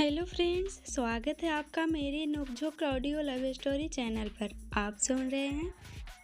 Hello friends, स्वागत है आपका मेरी नोकझोंक ऑडियो लव स्टोरी चैनल पर। आप सुन रहे हैं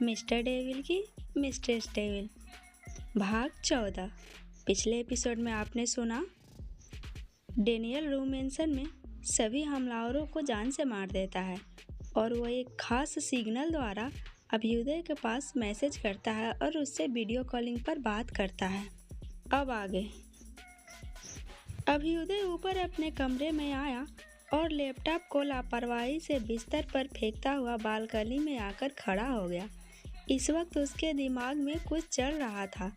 मिस्टर डेविल की मिस्ट्रेस डेविल भाग 14। पिछले एपिसोड में आपने सुना डेनियल रूम मेंशन में सभी हमलावरों को जान से मार देता है और वो एक खास सिग्नल द्वारा अभ्युदय के पास मैसेज करता है और उससे वीडियो कॉलिंग पर बात करता है। अब आगे अभ्युदय ऊपर अपने कमरे में आया और लैपटॉप को लापरवाही से बिस्तर पर फेंकता हुआ बालकनी में आकर खड़ा हो गया। इस वक्त उसके दिमाग में कुछ चल रहा था।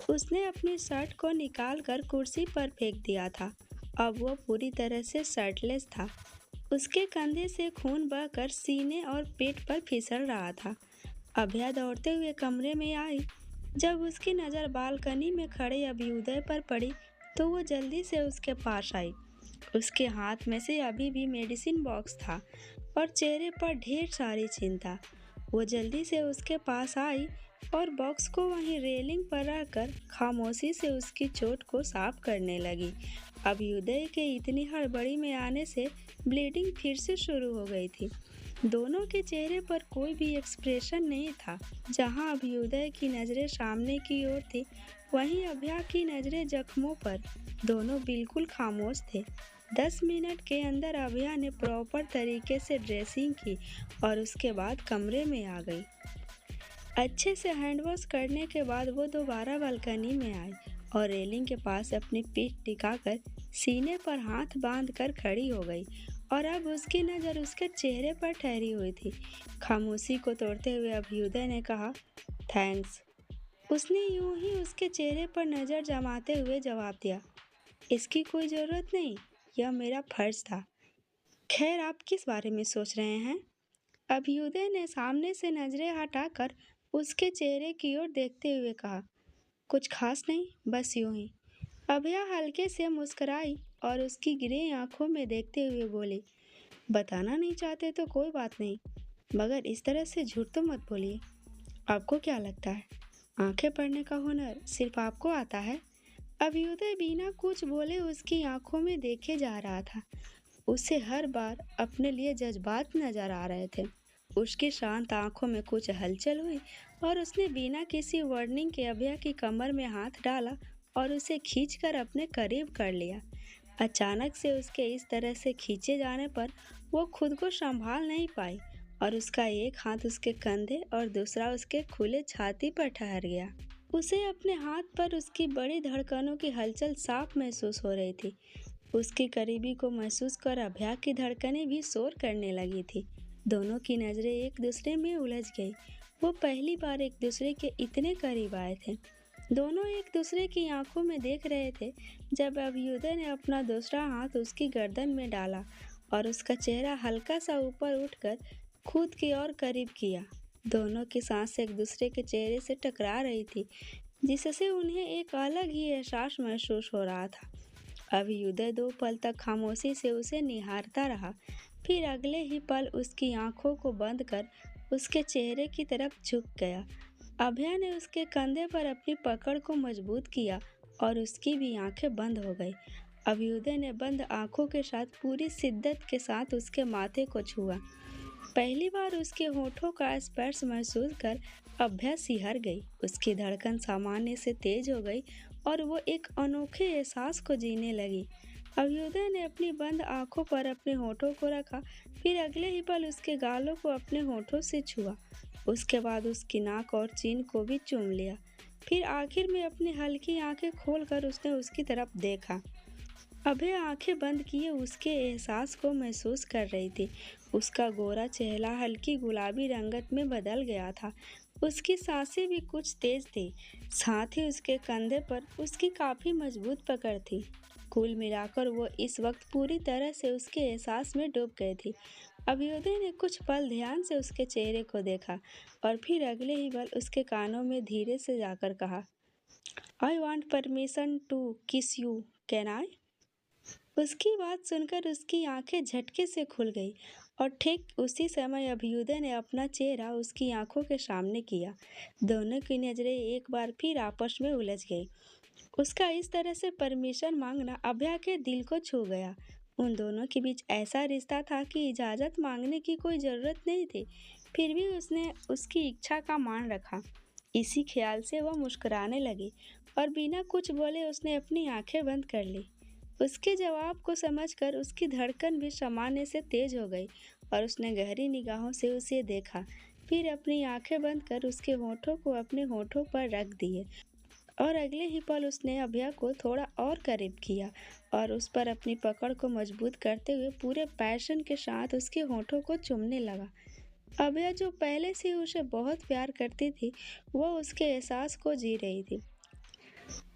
उसने अपनी शर्ट को निकालकर कुर्सी पर फेंक दिया था। अब वो पूरी तरह से शर्टलेस था। उसके कंधे से खून बहकर सीने और पेट पर फिसल रहा था। अभया दौड़ते हुए कमरे में आई। जब उसकी नज़र बालकनी में खड़े अभ्युदय पर पड़ी तो वो जल्दी से उसके पास आई। उसके हाथ में से अभी भी मेडिसिन बॉक्स था और चेहरे पर ढेर सारी चिंता। वो जल्दी से उसके पास आई और बॉक्स को वहीं रेलिंग पर रखकर खामोशी से उसकी चोट को साफ करने लगी। अभ्युदय के इतनी हड़बड़ी में आने से ब्लीडिंग फिर से शुरू हो गई थी। दोनों के चेहरे पर कोई भी एक्सप्रेशन नहीं था। जहां अभ्युदय की नज़रें सामने की ओर थी, वहीं अभया की नज़रें जख्मों पर। दोनों बिल्कुल खामोश थे। 10 मिनट के अंदर अभया ने प्रॉपर तरीके से ड्रेसिंग की और उसके बाद कमरे में आ गई। अच्छे से हैंड वॉश करने के बाद वो दोबारा बालकनी में आई और रेलिंग के पास अपनी पीठ टिकाकर सीने पर हाथ बांधकर खड़ी हो गई और अब उसकी नज़र उसके चेहरे पर ठहरी हुई थी। खामोशी को तोड़ते हुए अभ्युदय ने कहा, थैंक्स। उसने यूं ही उसके चेहरे पर नज़र जमाते हुए जवाब दिया, इसकी कोई ज़रूरत नहीं, यह मेरा फर्ज था। खैर, आप किस बारे में सोच रहे हैं? अभ्युदय ने सामने से नज़रें हटाकर उसके चेहरे की ओर देखते हुए कहा, कुछ खास नहीं, बस यूं ही। अभया हल्के से मुस्कुराई और उसकी ग्रे आंखों में देखते हुए बोली, बताना नहीं चाहते तो कोई बात नहीं, मगर इस तरह से झूठ तो मत बोलिए। आपको क्या लगता है आंखें पढ़ने का हुनर सिर्फ आपको आता है? अभ्युदय बिना कुछ बोले उसकी आंखों में देखे जा रहा था। उसे हर बार अपने लिए जज्बात नजर आ रहे थे। उसकी शांत आंखों में कुछ हलचल हुई और उसने बिना किसी वार्निंग के अभया की कमर में हाथ डाला और उसे खींचकर अपने करीब कर लिया। अचानक से उसके इस तरह से खींचे जाने पर वो खुद को संभाल नहीं पाई और उसका एक हाथ उसके कंधे और दूसरा उसके खुले छाती पर ठहर गया। उसे अपने हाथ पर उसकी बड़ी धड़कनों की हलचल साफ महसूस हो रही थी। उसकी करीबी को महसूस कर अभया की धड़कनें भी शोर करने लगी थी। दोनों की नज़रें एक दूसरे में उलझ गई। वो पहली बार एक दूसरे के इतने करीब आए थे। दोनों एक दूसरे की आंखों में देख रहे थे जब अभ्युदय ने अपना दूसरा हाथ उसकी गर्दन में डाला और उसका चेहरा हल्का सा ऊपर उठकर खुद की ओर करीब किया। दोनों की सांस एक दूसरे के चेहरे से टकरा रही थी, जिससे उन्हें एक अलग ही एहसास महसूस हो रहा था। अभ्युदय 2 पल तक खामोशी से उसे निहारता रहा, फिर अगले ही पल उसकी आंखों को बंद कर उसके चेहरे की तरफ झुक गया। अभया ने उसके कंधे पर अपनी पकड़ को मजबूत किया और उसकी भी आंखें बंद हो गई। अभ्युदय ने बंद आंखों के साथ पूरी शिद्दत के साथ उसके माथे को छुआ। पहली बार उसके होठों का स्पर्श महसूस कर अभया सिहर गई। उसकी धड़कन सामान्य से तेज हो गई और वो एक अनोखे एहसास को जीने लगी। अभ्युदय ने अपनी बंद आंखों पर अपने होठों को रखा, फिर अगले ही पल उसके गालों को अपने होठों से छुआ। उसके बाद उसकी नाक और चीन को भी चूम लिया। फिर आखिर में अपनी हल्की आंखें खोलकर उसने उसकी तरफ देखा। अभय आंखें बंद किए उसके एहसास को महसूस कर रही थी। उसका गोरा चेहरा हल्की गुलाबी रंगत में बदल गया था। उसकी सांसें भी कुछ तेज थी, साथ ही उसके कंधे पर उसकी काफ़ी मजबूत पकड़ थी। कुल मिलाकर वो इस वक्त पूरी तरह से उसके एहसास में डूब गई थी। अभ्युदय ने कुछ पल ध्यान से उसके चेहरे को देखा और फिर अगले ही पल उसके कानों में धीरे से जाकर कहा, आई वॉन्ट परमिशन टू किस यू, कैन आई? उसकी बात सुनकर उसकी आंखें झटके से खुल गई और ठीक उसी समय अभ्युदय ने अपना चेहरा उसकी आंखों के सामने किया। दोनों की नजरें एक बार फिर आपस में उलझ गई। उसका इस तरह से परमिशन मांगना अभया के दिल को छू गया। उन दोनों के बीच ऐसा रिश्ता था कि इजाज़त मांगने की कोई ज़रूरत नहीं थी। फिर भी उसने उसकी इच्छा का मान रखा। इसी ख्याल से वह मुस्कुराने लगी और बिना कुछ बोले उसने अपनी आंखें बंद कर ली। उसके जवाब को समझकर उसकी धड़कन भी सामान्य से तेज हो गई और उसने गहरी निगाहों से उसे देखा। फिर अपनी आंखें बंद कर उसके होठों को अपने होठों पर रख दिए और अगले ही पल उसने अभया को थोड़ा और करीब किया और उस पर अपनी पकड़ को मजबूत करते हुए पूरे पैशन के साथ उसके होठों को चूमने लगा। अभया, जो पहले से ही उसे बहुत प्यार करती थी, वो उसके एहसास को जी रही थी।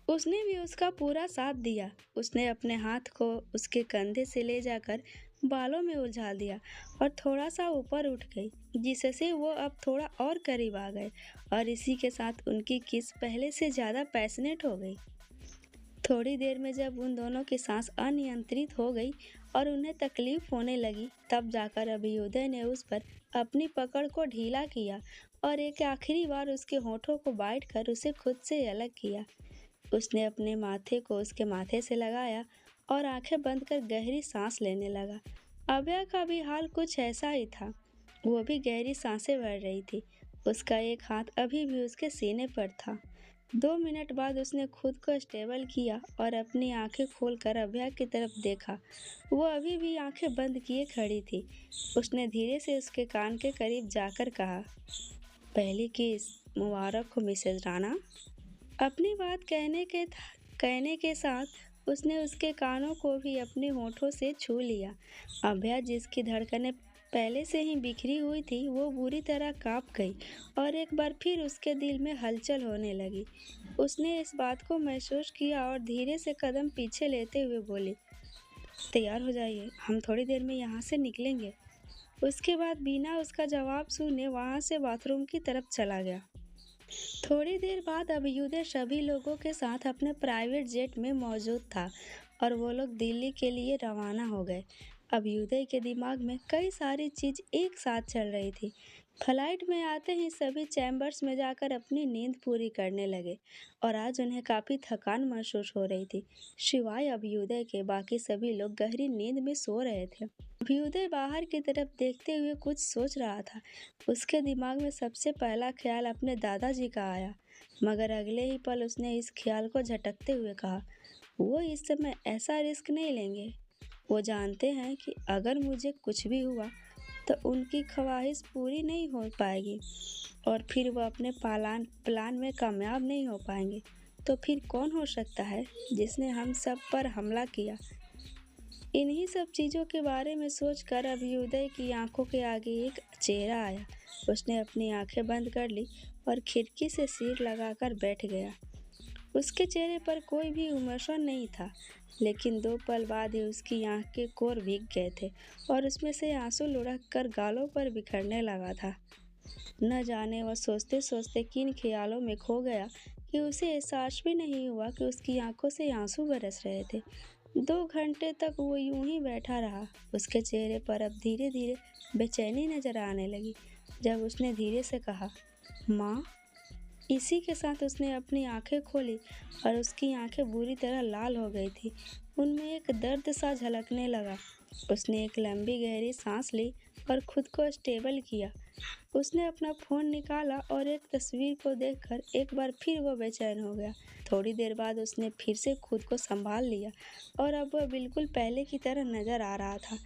उसने भी उसका पूरा साथ दिया। उसने अपने हाथ को उसके कंधे से ले जाकर बालों में उलझा दिया और थोड़ा सा ऊपर उठ गई, जिससे वो अब थोड़ा और करीब आ गए और इसी के साथ उनकी किस पहले से ज़्यादा पैशनेट हो गई। थोड़ी देर में जब उन दोनों की सांस अनियंत्रित हो गई और उन्हें तकलीफ होने लगी, तब जाकर अभ्युदय ने उस पर अपनी पकड़ को ढीला किया और एक आखिरी बार उसके होठों को बाइट कर उसे खुद से अलग किया। उसने अपने माथे को उसके माथे से लगाया और आंखें बंद कर गहरी सांस लेने लगा। अभया का भी हाल कुछ ऐसा ही था। वो भी गहरी सांसें भर रही थी। उसका एक हाथ अभी भी उसके सीने पर था। 2 मिनट बाद उसने खुद को स्टेबल किया और अपनी आंखें खोलकर अभया की तरफ देखा। वो अभी भी आंखें बंद किए खड़ी थी। उसने धीरे से उसके कान के करीब जाकर कहा, पहली किस मुबारक हो मिसेज राणा। अपनी बात कहने के साथ उसने उसके कानों को भी अपने होठों से छू लिया। अभया, जिसकी धड़कनें पहले से ही बिखरी हुई थी, वो बुरी तरह कांप गई और एक बार फिर उसके दिल में हलचल होने लगी। उसने इस बात को महसूस किया और धीरे से कदम पीछे लेते हुए बोली, तैयार हो जाइए, हम थोड़ी देर में यहाँ से निकलेंगे। उसके बाद बिना उसका जवाब सुने वहाँ से बाथरूम की तरफ चला गया। थोड़ी देर बाद अभ्युदय सभी लोगों के साथ अपने प्राइवेट जेट में मौजूद था और वो लोग दिल्ली के लिए रवाना हो गए। अभ्युदय के दिमाग में कई सारी चीज एक साथ चल रही थी। फ्लाइट में आते ही सभी चैम्बर्स में जाकर अपनी नींद पूरी करने लगे और आज उन्हें काफ़ी थकान महसूस हो रही थी। सिवाय अभ्युदय के बाकी सभी लोग गहरी नींद में सो रहे थे। अभ्युदय बाहर की तरफ देखते हुए कुछ सोच रहा था। उसके दिमाग में सबसे पहला ख्याल अपने दादाजी का आया, मगर अगले ही पल उसने इस ख्याल को झटकते हुए कहा, वो इस समय ऐसा रिस्क नहीं लेंगे। वो जानते हैं कि अगर मुझे कुछ भी हुआ तो उनकी ख्वाहिश पूरी नहीं हो पाएगी और फिर वो अपने प्लान में कामयाब नहीं हो पाएंगे। तो फिर कौन हो सकता है जिसने हम सब पर हमला किया। इन्हीं सब चीज़ों के बारे में सोचकर अभ्युदय की आंखों के आगे एक चेहरा आया। उसने अपनी आंखें बंद कर ली और खिड़की से सिर लगाकर बैठ गया। उसके चेहरे पर कोई भी इमोशन नहीं था, लेकिन 2 पल बाद ही उसकी आंख के कोर भीग गए थे और उसमें से आंसू लुढ़क कर गालों पर बिखरने लगा था। न जाने वह सोचते सोचते किन ख्यालों में खो गया कि उसे एहसास भी नहीं हुआ कि उसकी आंखों से आंसू बरस रहे थे। 2 घंटे तक वो यूं ही बैठा रहा। उसके चेहरे पर अब धीरे धीरे बेचैनी नजर आने लगी। जब उसने धीरे से कहा, माँ, इसी के साथ उसने अपनी आंखें खोली और उसकी आंखें बुरी तरह लाल हो गई थी। उनमें एक दर्द सा झलकने लगा। उसने एक लंबी गहरी सांस ली और खुद को स्टेबल किया। उसने अपना फ़ोन निकाला और एक तस्वीर को देखकर एक बार फिर वो बेचैन हो गया। थोड़ी देर बाद उसने फिर से खुद को संभाल लिया और अब वह बिल्कुल पहले की तरह नज़र आ रहा था।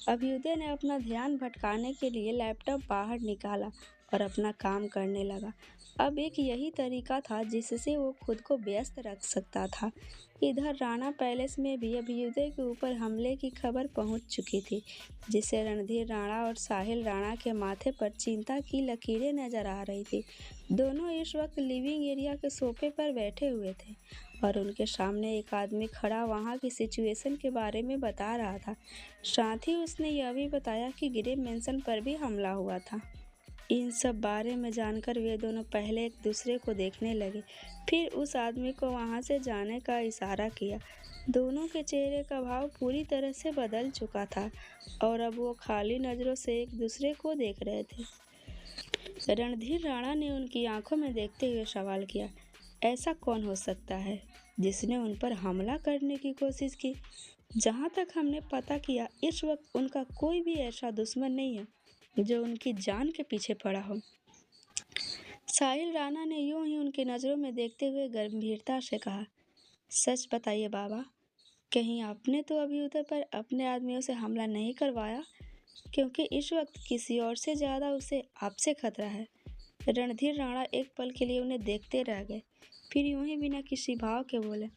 अभ्युदय ने अपना ध्यान भटकाने के लिए लैपटॉप बाहर निकाला और अपना काम करने लगा। अब एक यही तरीका था जिससे वो खुद को व्यस्त रख सकता था। इधर राणा पैलेस में भी अभ्युदय के ऊपर हमले की खबर पहुंच चुकी थी, जिससे रणधीर राणा और साहिल राणा के माथे पर चिंता की लकीरें नजर आ रही थी। दोनों इस वक्त लिविंग एरिया के सोफे पर बैठे हुए थे और उनके सामने एक आदमी खड़ा वहां की सिचुएशन के बारे में बता रहा था। साथ ही उसने यह भी बताया कि ग्रे मेंशन पर भी हमला हुआ था। इन सब बारे में जानकर वे दोनों पहले एक दूसरे को देखने लगे, फिर उस आदमी को वहां से जाने का इशारा किया। दोनों के चेहरे का भाव पूरी तरह से बदल चुका था और अब वो खाली नज़रों से एक दूसरे को देख रहे थे। रणधीर राणा ने उनकी आंखों में देखते हुए सवाल किया, ऐसा कौन हो सकता है जिसने उन पर हमला करने की कोशिश की। जहाँ तक हमने पता किया, इस वक्त उनका कोई भी ऐसा दुश्मन नहीं है जो उनकी जान के पीछे पड़ा हो। साहिल राणा ने यूं ही उनकी नज़रों में देखते हुए गंभीरता से कहा, सच बताइए बाबा, कहीं आपने तो अभियुक्त पर अपने आदमियों से हमला नहीं करवाया? क्योंकि इस वक्त किसी और से ज़्यादा उसे आपसे खतरा है। रणधीर राणा एक पल के लिए उन्हें देखते रह गए, फिर यूं ही बिना किसी भाव के बोले,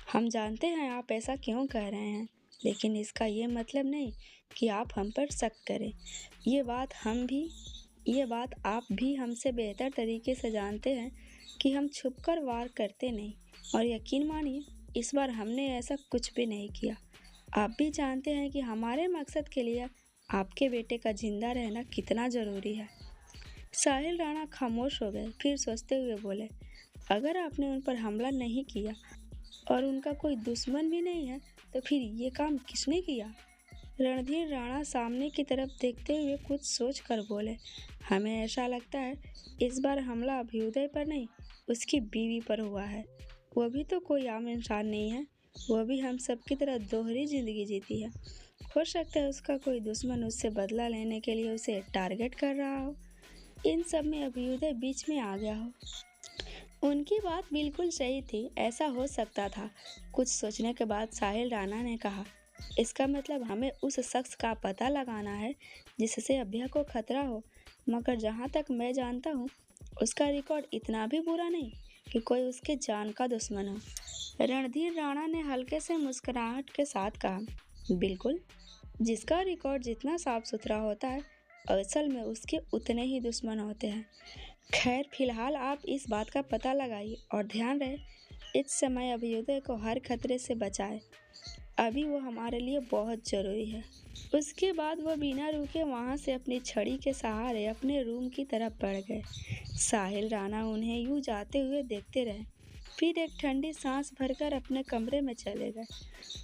हम जानते हैं आप ऐसा क्यों कह रहे हैं, लेकिन इसका ये मतलब नहीं कि आप हम पर शक करें। ये बात आप भी हमसे बेहतर तरीके से जानते हैं कि हम छुपकर वार करते नहीं, और यकीन मानिए इस बार हमने ऐसा कुछ भी नहीं किया। आप भी जानते हैं कि हमारे मकसद के लिए आपके बेटे का जिंदा रहना कितना ज़रूरी है। साहिल राणा खामोश हो गए, फिर सोचते हुए बोले, अगर आपने उन पर हमला नहीं किया और उनका कोई दुश्मन भी नहीं है, तो फिर ये काम किसने किया? रणधीर राणा सामने की तरफ देखते हुए कुछ सोच कर बोले, हमें ऐसा लगता है इस बार हमला अभ्युदय पर नहीं, उसकी बीवी पर हुआ है। वो भी तो कोई आम इंसान नहीं है, वो भी हम सबकी तरह दोहरी जिंदगी जीती है। हो सकता है उसका कोई दुश्मन उससे बदला लेने के लिए उसे टारगेट कर रहा हो। इन सब में अभ्युदय बीच में आ गया हो। उनकी बात बिल्कुल सही थी, ऐसा हो सकता था। कुछ सोचने के बाद साहिल राणा ने कहा, इसका मतलब हमें उस शख्स का पता लगाना है जिससे अभ्या को खतरा हो, मगर जहाँ तक मैं जानता हूँ उसका रिकॉर्ड इतना भी बुरा नहीं कि कोई उसके जान का दुश्मन हो। रणधीर राणा ने हल्के से मुस्कुराहट के साथ कहा, बिल्कुल, जिसका रिकॉर्ड जितना साफ सुथरा होता है, असल में उसके उतने ही दुश्मन होते हैं। खैर, फिलहाल आप इस बात का पता लगाइए और ध्यान रहे इस समय अभ्युदय को हर खतरे से बचाए, अभी वो हमारे लिए बहुत ज़रूरी है। उसके बाद वह बिना रुके वहाँ से अपनी छड़ी के सहारे अपने रूम की तरफ बढ़ गए। साहिल राणा उन्हें यूं जाते हुए देखते रहे, फिर एक ठंडी सांस भरकर अपने कमरे में चले गए।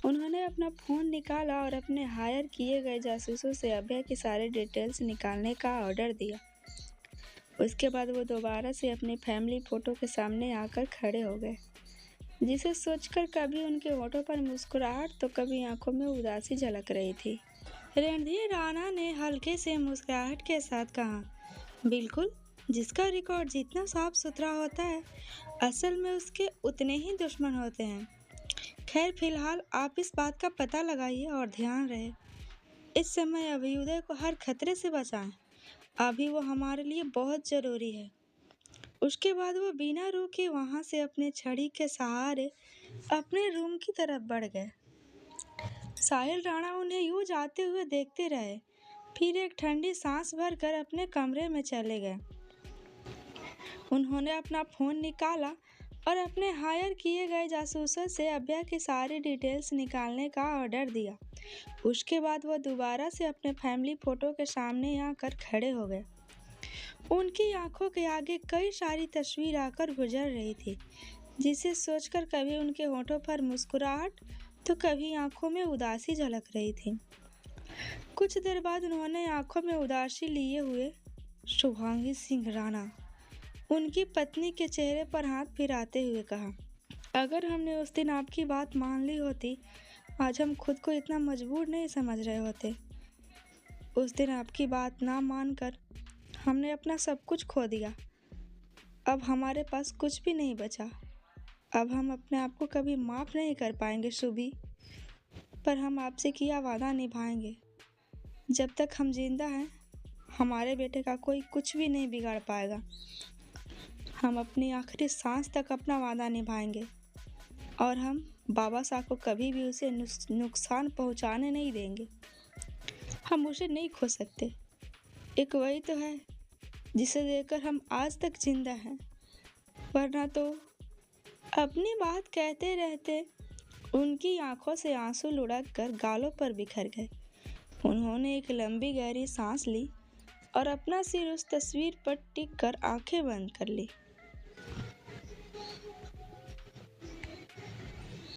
उन्होंने अपना फ़ोन निकाला और अपने हायर किए गए जासूसों से अभय की सारे डिटेल्स निकालने का ऑर्डर दिया। उसके बाद वो दोबारा से अपनी फैमिली फ़ोटो के सामने आकर खड़े हो गए, जिसे सोचकर कभी उनके होठों पर मुस्कुराहट तो कभी आंखों में उदासी झलक रही थी। रणधीर राणा ने हल्के से मुस्कुराहट के साथ कहा, बिल्कुल, जिसका रिकॉर्ड जितना साफ सुथरा होता है, असल में उसके उतने ही दुश्मन होते हैं। खैर, फिलहाल आप इस बात का पता लगाइए और ध्यान रहे इस समय अभ्युदय को हर खतरे से बचाएं, अभी वो हमारे लिए बहुत ज़रूरी है। उसके बाद वो बिना रुके वहाँ से अपने छड़ी के सहारे अपने रूम की तरफ बढ़ गए। साहिल राणा उन्हें यूं जाते हुए देखते रहे, फिर एक ठंडी सांस भरकर अपने कमरे में चले गए। उन्होंने अपना फ़ोन निकाला और अपने हायर किए गए जासूसों से अभ्या की सारी डिटेल्स निकालने का ऑर्डर दिया। उसके बाद वो दोबारा से अपने फैमिली फ़ोटो के सामने आकर खड़े हो गए। उनकी आंखों के आगे कई सारी तस्वीर आकर गुजर रही थी, जिसे सोचकर कभी उनके होठों पर मुस्कुराहट तो कभी आंखों में उदासी झलक रही थी। कुछ देर बाद उन्होंने आंखों में उदासी लिए हुए शुभांगी सिंह राणा, उनकी पत्नी के चेहरे पर हाथ फिराते हुए कहा, अगर हमने उस दिन आपकी बात मान ली होती, आज हम खुद को इतना मजबूर नहीं समझ रहे होते। उस दिन आपकी बात ना मानकर हमने अपना सब कुछ खो दिया। अब हमारे पास कुछ भी नहीं बचा। अब हम अपने आप को कभी माफ़ नहीं कर पाएंगे सुबी, पर हम आपसे किया वादा निभाएंगे। जब तक हम जिंदा हैं, हमारे बेटे का कोई कुछ भी नहीं बिगाड़ पाएगा। हम अपनी आखिरी सांस तक अपना वादा निभाएंगे और हम बाबा साहब को कभी भी उसे नुकसान पहुंचाने नहीं देंगे। हम उसे नहीं खो सकते। एक वही तो है जिसे देखकर हम आज तक जिंदा हैं, वरना तो। अपनी बात कहते रहते उनकी आंखों से आंसू लुढ़क कर गालों पर बिखर गए। उन्होंने एक लंबी गहरी सांस ली और अपना सिर उस तस्वीर पर टिक कर आंखें बंद कर ली।